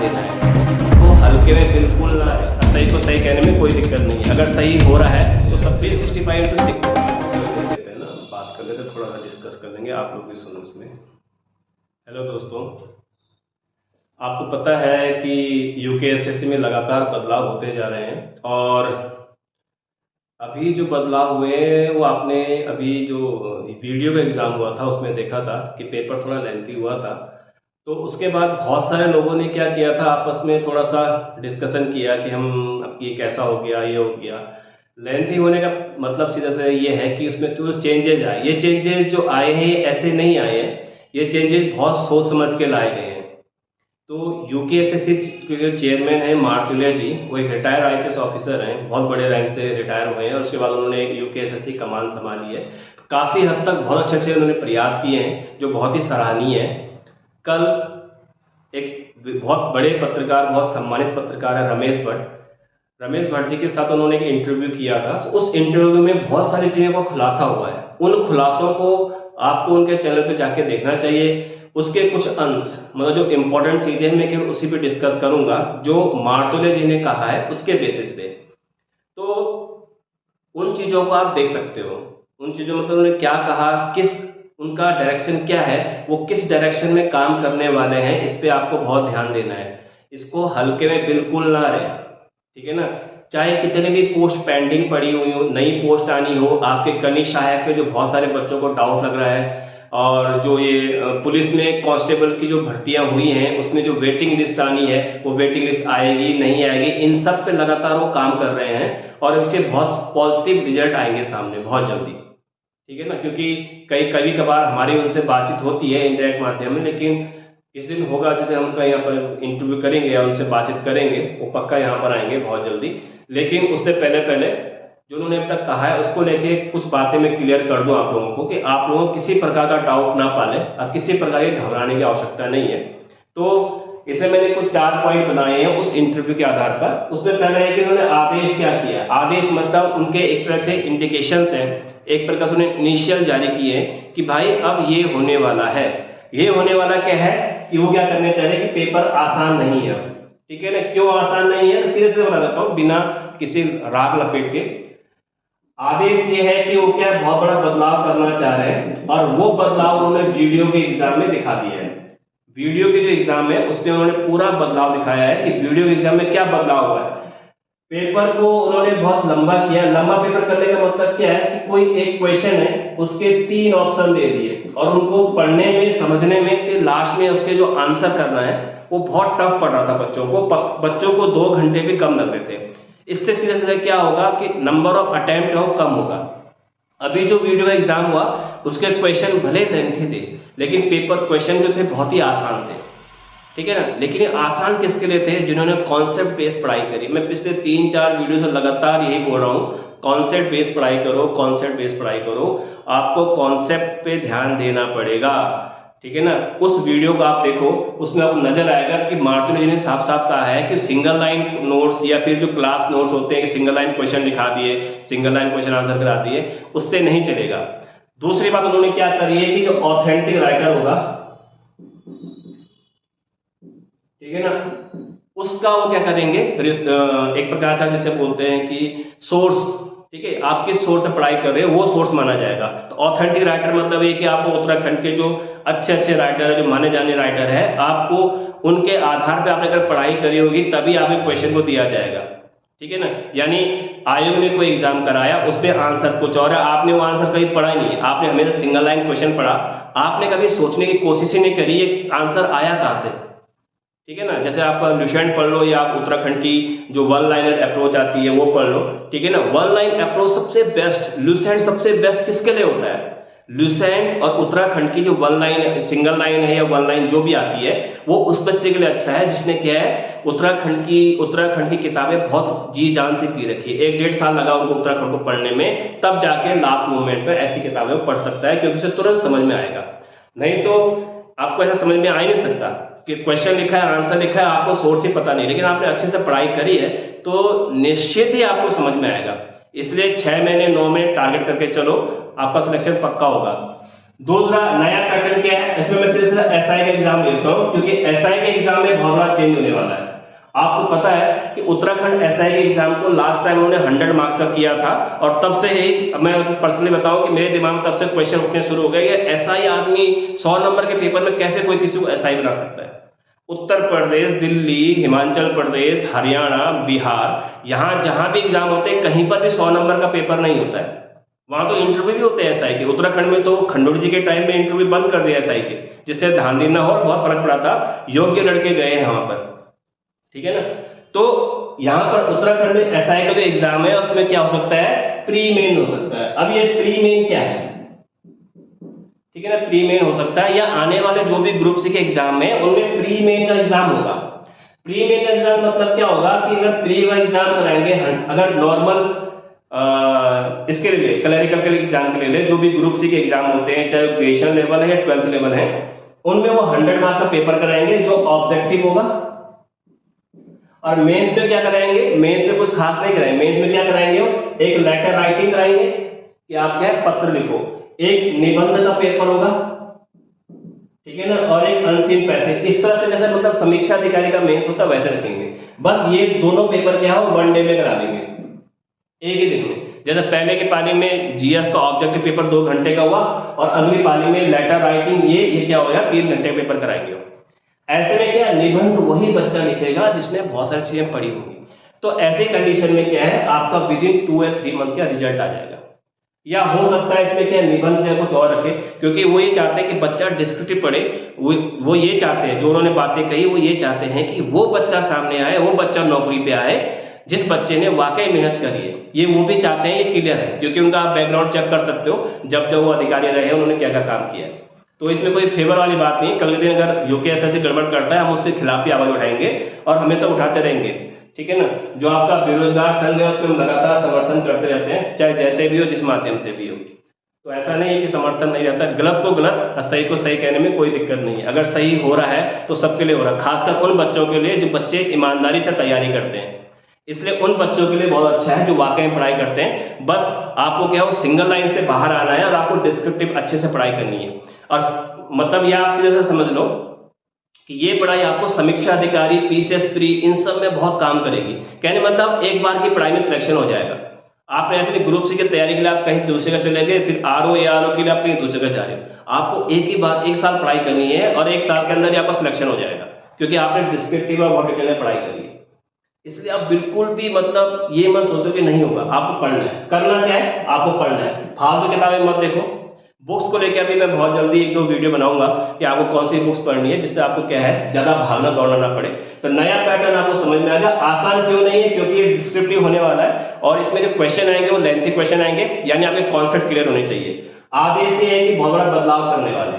देना है। तो हल्के में बिल्कुल ना है, सही को सही कहने में कोई दिक्कत नहीं है। अगर सही हो रहा है तो सब 365/6 देते हैं ना, बात कर लेते, थोड़ा सा डिस्कस कर लेंगे, आप लोग भी सुनो उसमें। हेलो दोस्तों, आपको पता है कि यूकेएसएससी में लगातार बदलाव होते जा रहे हैं, और अभी जो बदलाव हुए वो आपने अभी जो वीडियो का एग्ज़ाम हुआ था उसमें देखा था कि पेपर थोड़ा लेंथी हुआ था। तो उसके बाद बहुत सारे लोगों ने क्या किया था, आपस में थोड़ा सा डिस्कशन किया कि हम अब ये कैसा हो गया, ये हो गया। लेंथी होने का मतलब सीधा सा ये है कि उसमें जो चेंजेज आए, ये चेंजेज जो आए हैं ये ऐसे नहीं आए हैं, ये चेंजेस बहुत सोच समझ के लाए गए हैं। तो यूकेएसएससी के जो चेयरमैन हैं मार्तुले जी, वो एक रिटायर आईपीएस ऑफिसर हैं, बहुत बड़े रैंक से रिटायर हुए हैं, और उसके बाद उन्होंने एक यूकेएसएससी कमान संभाली है। काफ़ी हद तक बहुत अच्छे अच्छे उन्होंने प्रयास किए हैं जो बहुत ही सराहनीय है। कल एक बहुत बड़े पत्रकार, बहुत सम्मानित पत्रकार है रमेश भट्ट जी के साथ उन्होंने एक इंटरव्यू किया था। तो उस इंटरव्यू में बहुत सारी चीज़ों का खुलासा हुआ है। उन खुलासों को आपको उनके चैनल पे जाके देखना चाहिए। उसके कुछ अंश, मतलब जो इम्पोर्टेंट चीज़ें हैं, मैं केवल उसी पे डिस्कस करूंगा जो मार्तुले जी ने कहा है उसके बेसिस पे। तो उन चीज़ों को आप देख सकते हो, उन चीज़ों मतलब उन्होंने क्या कहा, किस उनका डायरेक्शन क्या है, वो किस डायरेक्शन में काम करने वाले हैं, इस पे आपको बहुत ध्यान देना है। इसको हल्के में बिल्कुल ना रहे, ठीक है ना। चाहे कितने भी पोस्ट पेंडिंग पड़ी हुई हो, नई पोस्ट आनी हो, आपके कनिष्ठ सहायक पे जो बहुत सारे बच्चों को डाउट लग रहा है, और जो ये पुलिस में कांस्टेबल की जो भर्तियां हुई हैं उसमें जो वेटिंग लिस्ट आनी है, वो वेटिंग लिस्ट आएगी नहीं आएगी, इन सब पे लगातार वो काम कर रहे हैं, और इसके बहुत पॉजिटिव रिजल्ट आएंगे सामने बहुत जल्दी, ठीक है ना। क्योंकि कभी कभार हमारी उनसे बातचीत होती है इनडायरेक्ट माध्यम में, लेकिन इस दिन होगा जैसे हम कहीं यहाँ पर इंटरव्यू करेंगे या उनसे बातचीत करेंगे, वो पक्का यहाँ पर आएंगे बहुत जल्दी। लेकिन उससे पहले जो उन्होंने अब तक कहा है उसको लेके कुछ बातें मैं क्लियर कर दूं आप लोगों को, कि आप लोगों को किसी प्रकार का डाउट ना पाले और किसी प्रकार के घबराने की आवश्यकता नहीं है। तो इसमें मैंने कुछ 4 पॉइंट बनाए हैं उस इंटरव्यू के आधार पर। उसमें पहले है कि उन्होंने आदेश क्या किया। आदेश मतलब उनके एक तरह से इंडिकेशंस हैं, एक प्रकार से उन्होंने इनिशियल जारी किए हैं कि भाई अब ये होने वाला है। ये होने वाला क्या है कि वो क्या करने चाह रहे हैं कि पेपर आसान नहीं है, ठीक है ना। क्यों आसान नहीं है, सीधे सीधे बता देता हूँ बिना किसी राग लपेट के। आदेश ये है कि वो क्या बहुत बड़ा बदलाव करना चाह रहे हैं, और वो बदलाव उन्होंने वीडियो के एग्जाम में दिखा दिया है। वीडियो के जो एग्जाम है उसमें उन्होंने पूरा बदलाव दिखाया है कि वीडियो एग्जाम में क्या बदलाव हुआ है। पेपर को उन्होंने बहुत लंबा किया। लंबा पेपर करने का मतलब क्या है कि कोई एक क्वेश्चन है, उसके 3 ऑप्शन दे दिए, और उनको पढ़ने में समझने में कि लास्ट में उसके जो आंसर करना है वो बहुत टफ पड़ रहा था बच्चों को। बच्चों को 2 घंटे भी कम लग रहे थे। इससे सीधे सीधे क्या होगा कि नंबर ऑफ अटेम्प्ट है वो कम होगा। अभी जो वीडियो का एग्जाम हुआ उसके क्वेश्चन भले लेंथी थे, लेकिन पेपर क्वेश्चन जो थे बहुत ही आसान थे, ठीक है ना। लेकिन ये आसान किसके लिए थे, जिन्होंने कॉन्सेप्ट बेस्ड पढ़ाई करी। मैं पिछले 3-4 वीडियो से लगातार यही बोल रहा हूँ, कॉन्सेप्ट बेस्ड पढ़ाई करो, कॉन्सेप्ट बेस्ड पढ़ाई करो। आपको कॉन्सेप्ट पे ध्यान देना पड़ेगा, ठीक है ना। उस वीडियो को आप देखो, उसमें आपको नजर आएगा कि मार्तुले जी ने साफ साफ कहा है कि सिंगल लाइन नोट्स या फिर जो क्लास नोट्स होते हैं कि सिंगल लाइन क्वेश्चन लिखा दिए, सिंगल लाइन क्वेश्चन आंसर करा दिए, उससे नहीं चलेगा। दूसरी बात उन्होंने क्या करी है कि जो ऑथेंटिक राइटर होगा, ठीक है ना, उसका वो क्या करेंगे, एक प्रकार का जिसे बोलते हैं कि सोर्स, ठीक है, आप किस सोर्स से पढ़ाई कर रहे हो वो सोर्स माना जाएगा। तो ऑथेंटिक राइटर मतलब ये कि आपको उत्तराखंड के जो अच्छे अच्छे राइटर है, जो माने जाने राइटर है, आपको उनके आधार पे आपने अगर पढ़ाई करी होगी तभी आपके क्वेश्चन को दिया जाएगा, ठीक है ना। यानी आयोग ने कोई एग्जाम कराया, उस पर आंसर कुछ और है, आपने वो आंसर कभी पढ़ा ही नहीं है, आपने हमेशा सिंगल लाइन क्वेश्चन पढ़ा, आपने कभी सोचने की कोशिश ही नहीं करी ये आंसर आया कहां से, ठीक है ना। जैसे आप लुसेंट पढ़ लो, या आप उत्तराखंड की जो वन लाइनर अप्रोच आती है वो पढ़ लो, ठीक है ना। वन लाइन अप्रोच सबसे बेस्ट, लुसेंट सबसे बेस्ट किसके लिए होता है, लुसेंट और उत्तराखंड की जो वन लाइन, सिंगल लाइन है या वन लाइन जो भी आती है, वो उस बच्चे के लिए अच्छा है जिसने क्या है उत्तराखंड की किताबें बहुत जी जान से पी रखी है। 1-1.5 साल लगा उनको उत्तराखंड को पढ़ने में, तब जाके लास्ट मोमेंट में ऐसी किताबें पढ़ सकता है, क्योंकि उसे तुरंत समझ में आएगा। नहीं तो आपको ऐसा समझ में आ ही नहीं सकता कि क्वेश्चन लिखा है, आंसर लिखा है, आपको सोर्स ही पता नहीं, लेकिन आपने अच्छे से पढ़ाई करी है तो निश्चित ही आपको समझ में आएगा। इसलिए 6 महीने 9 महीने टारगेट करके चलो, आपका सिलेक्शन पक्का होगा। दूसरा नया पैटर्न क्या है, इसमें मैं सिर्फ एसआई का एग्जाम लेता हूं क्योंकि एसआई के एग्जाम में बहुत बड़ा चेंज होने वाला है। आपको पता है कि उत्तराखंड एसआई के एग्जाम को लास्ट टाइम उन्होंने 100 मार्क्स का किया था और तब से ही मैं पर्सनली बताऊं कि मेरे दिमाग में तब से क्वेश्चन उठने शुरू हो गए कि एसआई आदमी 100 नंबर के पेपर में कैसे कोई किसी को एसआई बना सकता है। उत्तर प्रदेश, दिल्ली, हिमाचल प्रदेश, हरियाणा, बिहार, यहां जहां भी एग्जाम होते हैं कहीं पर भी 100 नंबर का पेपर नहीं होता है। वहां तो इंटरव्यू भी होते हैं एसआई के। उत्तराखंड में तो खंडूर जी के टाइम में इंटरव्यू बंद कर दिया एसआई के, जिससे धांधली न हो, बहुत फर्क पड़ा था। योग्य लड़के गए हैं वहां पर, ठीक है ना। तो यहां पर उत्तराखंड में एसआई का जो एग्जाम है उसमें क्या हो सकता है, प्री मेन हो सकता है। अब ये प्री मेन क्या है, ठीक है ना, प्री मेन हो सकता है या आने वाले जो भी ग्रुप सी के एग्जाम है उनमें प्री मेन का एग्जाम होगा। प्री मेन का एग्जाम मतलब क्या होगा कि अगर प्री का एग्जाम कराएंगे, अगर नॉर्मल इसके लिए क्लरिकल के एग्जाम के लिए जो भी ग्रुप सी के एग्जाम होते हैं, चाहे ग्रेजुएशन लेवल है या 12th लेवल है, उनमें वो 100 मार्क्स का पेपर कराएंगे जो ऑब्जेक्टिव होगा। और मेंस में क्या कराएंगे, मेंस में कुछ खास नहीं कराएंगे। मेंस में क्या कराएंगे, एक लेटर राइटिंग कराएंगे कि आप क्या पत्र लिखो, एक निबंध का पेपर होगा, ठीक है ना, और एक अनसीन पैसेज। इस तरह से जैसे मतलब समीक्षा अधिकारी का मेंस होता है वैसे रखेंगे। बस ये दोनों पेपर क्या हो, 1 डे में करा देंगे, एक ही दिन में। जैसे पहले की पाली में जीएस का ऑब्जेक्टिव पेपर 2 घंटे का हुआ और अगली पाली में लेटर राइटिंग ये क्या होगा 3 घंटे पेपर कराएंगे। ऐसे में क्या निबंध वही बच्चा लिखेगा जिसने बहुत सारी चीजें पढ़ी होंगी। तो ऐसे कंडीशन में क्या है, आपका विदिन 2 या 3 मंथ का रिजल्ट आ जाएगा। या हो सकता है इसमें क्या निबंध या कुछ और रखे, क्योंकि वो ये चाहते हैं कि बच्चा डिस्क्रिप्टिव पढ़े। वो ये चाहते हैं, जो उन्होंने बातें कही वो ये चाहते हैं कि वो बच्चा सामने आए, वो बच्चा नौकरी पे आए जिस बच्चे ने वाकई मेहनत करी है। ये वो भी चाहते हैं, ये क्लियर है, क्योंकि उनका आप बैकग्राउंड चेक कर सकते हो, जब जब वो अधिकारी रहे उन्होंने क्या क्या काम किया है। तो इसमें कोई फेवर वाली बात नहीं। कल के दिन अगर यूकेएसएससी गड़बड़ करता है हम उसके खिलाफ भी आवाज उठाएंगे और हमेशा उठाते रहेंगे, ठीक है ना। जो आपका बेरोजगार संघ है उसमें हम लगातार समर्थन करते रहते हैं, चाहे जैसे भी हो, जिस माध्यम से भी हो। तो ऐसा नहीं है कि समर्थन नहीं रहता, गलत को गलत और सही को सही कहने में कोई दिक्कत नहीं है। अगर सही हो रहा है तो सबके लिए हो रहा है, खासकर उन बच्चों के लिए जो बच्चे ईमानदारी से तैयारी करते हैं। इसलिए उन बच्चों के लिए बहुत अच्छा है जो वाकई में पढ़ाई करते हैं। बस आपको क्या हो, सिंगल लाइन से बाहर आना है और आपको डिस्क्रिप्टिव अच्छे से पढ़ाई करनी है। और मतलब ये आप सीधे से समझ लो कि ये पढ़ाई आपको समीक्षा अधिकारी, पीसीएस प्री, इन सब में बहुत काम करेगी। कहने मतलब एक बार की पढ़ाई में सिलेक्शन हो जाएगा। आपने ऐसे ग्रुप सी की तैयारी के लिए आप कहीं दूसरे का चले गए, फिर आरओ एआरओ के लिए आप कहीं दूसरे का जा रहे हो, आपको एक ही बार 1 साल पढ़ाई करनी है और 1 साल के अंदर ही आपका सिलेक्शन हो जाएगा, क्योंकि आपने डिस्क्रिप्टिव और बहुत डिटेल में पढ़ाई करी है। इसलिए आप बिल्कुल भी मतलब ये मत सोचो कि नहीं होगा, आपको पढ़ना है। करना क्या है, आपको पढ़ना है, फालतू किताबें मत देखो। बुक्स को लेकर अभी मैं बहुत जल्दी 1-2 वीडियो बनाऊंगा कि आपको कौन सी बुक्स पढ़नी है, जिससे आपको क्या है ज्यादा भागना दौड़ना ना पड़े। तो नया पैटर्न आपको समझ में आ गया। आसान क्यों नहीं है, क्योंकि ये डिस्क्रिप्टिव होने वाला है और इसमें जो क्वेश्चन आएंगे वो लेंथी क्वेश्चन आएंगे, यानी आपके कॉन्सेप्ट क्लियर होने चाहिए। आदेश ये है कि बहुत बड़ा बदलाव करने वाले।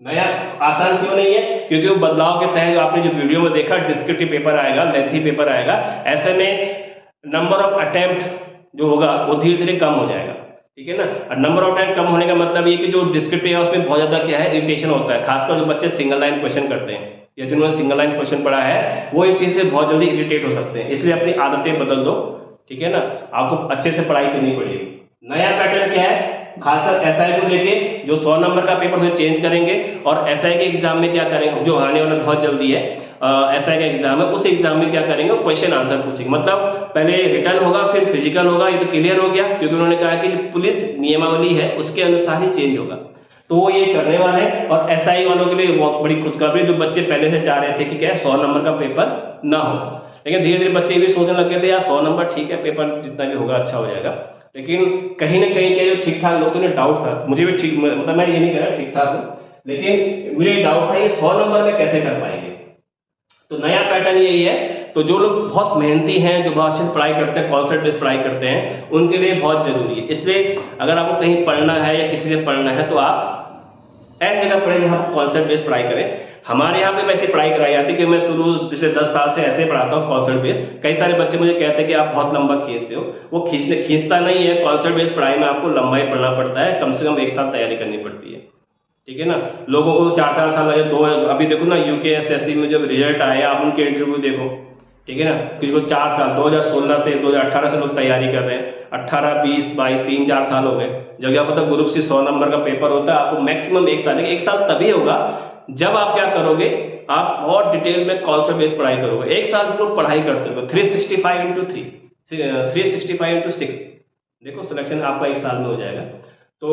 नया आसान क्यों नहीं है, क्योंकि वो बदलाव के तहत आपने जो वीडियो में देखा डिस्क्रिप्टिव पेपर आएगा, लेंथी पेपर आएगा। ऐसे में नंबर ऑफ अटेम्प्ट जो होगा वो धीरे धीरे कम हो जाएगा, ठीक है ना। और नंबर ऑफ टाइम कम होने का मतलब ये कि जो डिस्क्रिप्टिव है उसमें बहुत ज्यादा क्या है इरिटेशन होता है, खासकर जो बच्चे सिंगल लाइन क्वेश्चन करते हैं या जिन्होंने सिंगल लाइन क्वेश्चन पढ़ा है वो इस चीज से बहुत जल्दी इरिटेट हो सकते हैं। इसलिए अपनी आदतें बदल दो, ठीक है ना। आपको अच्छे से पढ़ाई करनी पड़ेगी। नया पैटर्न क्या है, खासकर एसआई को लेके जो 100 नंबर का पेपर से चेंज करेंगे और एसआई के एग्जाम में क्या करेंगे, जो आने वाला बहुत जल्दी है एसआई का एग्जाम है, उस एग्जाम में क्या करेंगे, क्वेश्चन आंसर पूछेंगे। मतलब पहले रिटर्न होगा फिर फिजिकल होगा, ये तो क्लियर हो गया, क्योंकि उन्होंने कहा कि जो पुलिस नियमावली है उसके अनुसार ही चेंज होगा। तो वो ये करने वाले हैं। और एसआई वालों के लिए बहुत बड़ी खुशखबरी, जो बच्चे पहले से चाह रहे थे कि क्या 100 नंबर का पेपर ना हो, लेकिन धीरे धीरे बच्चे भी सोचने लगे थे यार 100 नंबर ठीक है, पेपर जितना भी होगा अच्छा हो जाएगा। लेकिन कहीं ना कहीं के जो ठीक ठाक लोग ने डाउट था, मुझे भी ठीक, मतलब मैं ये नहीं कह रहा ठीक ठाक हूँ, लेकिन मुझे डाउट था ये 100 नंबर में कैसे कर पाएंगे। तो नया पैटर्न यही है। तो जो लोग बहुत मेहनती हैं, जो बहुत अच्छे से पढ़ाई करते हैं, कॉन्सेप्ट बेस्ड पढ़ाई करते हैं, उनके लिए बहुत जरूरी है। इसलिए अगर आपको कहीं पढ़ना है या किसी से पढ़ना है तो आप ऐसे जगह पढ़ें जहाँ कॉन्सेप्ट बेस्ड पढ़ाई करें। हमारे यहाँ पे वैसे पढ़ाई कराई जाती है कि मैं शुरू पिछले 10 साल से ऐसे पढ़ाता हूँ कॉन्सेप्ट बेस्ड। कई सारे बच्चे मुझे कहते हैं कि आप बहुत लंबा खींचते हो, वो खींचता नहीं है। कॉन्सेप्ट बेस्ड पढ़ाई में आपको लंबा ही पढ़ना पड़ता है, कम से कम 1 साल तैयारी करनी पड़ती है, ठीक है ना। लोगों को 4-4 साल लगे, 2 अभी देखो ना यूकेएसएससी में जब रिजल्ट आया आप उनके इंटरव्यू देखो, ठीक है ना। किसी को 4 साल 2016 से 2018 से लोग तैयारी कर रहे हैं, 18, 20, 22, 3-4 साल हो गए। जब क्या पता ग्रुप सी 100 नंबर का पेपर होता है, आपको मैक्सिमम 1 साल, 1 साल तभी होगा जब आप क्या करोगे, आप बहुत डिटेल में कॉन्सेप्ट बेस्ड पढ़ाई करोगे। 1 साल लोग पढ़ाई करते हो 365 इंटू 3, 365 इंटू 6, देखो सिलेक्शन आपका 1 साल में हो जाएगा। तो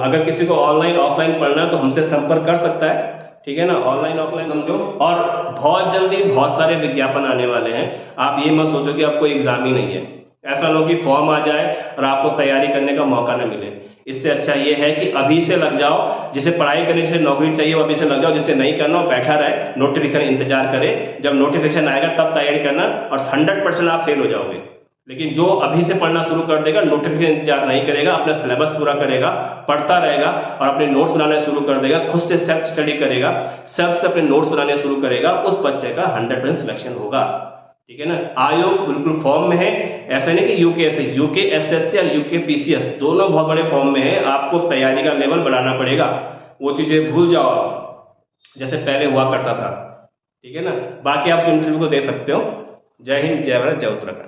अगर किसी को ऑनलाइन ऑफलाइन पढ़ना है तो हमसे संपर्क कर सकता है, ठीक है ना। ऑनलाइन ऑफलाइन समझो, और बहुत जल्दी बहुत सारे विज्ञापन आने वाले हैं। आप ये मत सोचो कि आपको एग्जाम ही नहीं है, ऐसा ना हो कि फॉर्म आ जाए और आपको तैयारी करने का मौका ना मिले। इससे अच्छा ये है कि अभी से लग जाओ, जिसे पढ़ाई करने से नौकरी चाहिए वो अभी से लग जाओ, जिसे नहीं करना वो बैठा रहे, नोटिफिकेशन इंतजार करे, जब नोटिफिकेशन आएगा तब तैयारी करना, और 100% आप फेल हो जाओगे। लेकिन जो अभी से पढ़ना शुरू कर देगा, नोटिफिकेशन इंतजार नहीं करेगा, अपना सिलेबस पूरा करेगा, पढ़ता रहेगा और अपने नोट्स बनाने शुरू कर देगा, खुद से सेल्फ स्टडी करेगा, सेल्फ से अपने नोट्स बनाने शुरू करेगा, उस बच्चे का 100% सिलेक्शन होगा, ठीक है ना। आयोग बिल्कुल फॉर्म में है, ऐसा नहीं कि यूकेएसएससी और यूकेपीसीएस दोनों बहुत बड़े फॉर्म में है। आपको तैयारी का लेवल बढ़ाना पड़ेगा, वो चीजें भूल जाओ जैसे पहले हुआ करता था, ठीक है ना। बाकी आप इंटरव्यू को दे सकते हो। जय हिंद, जय भारत, जय उत्तराखंड।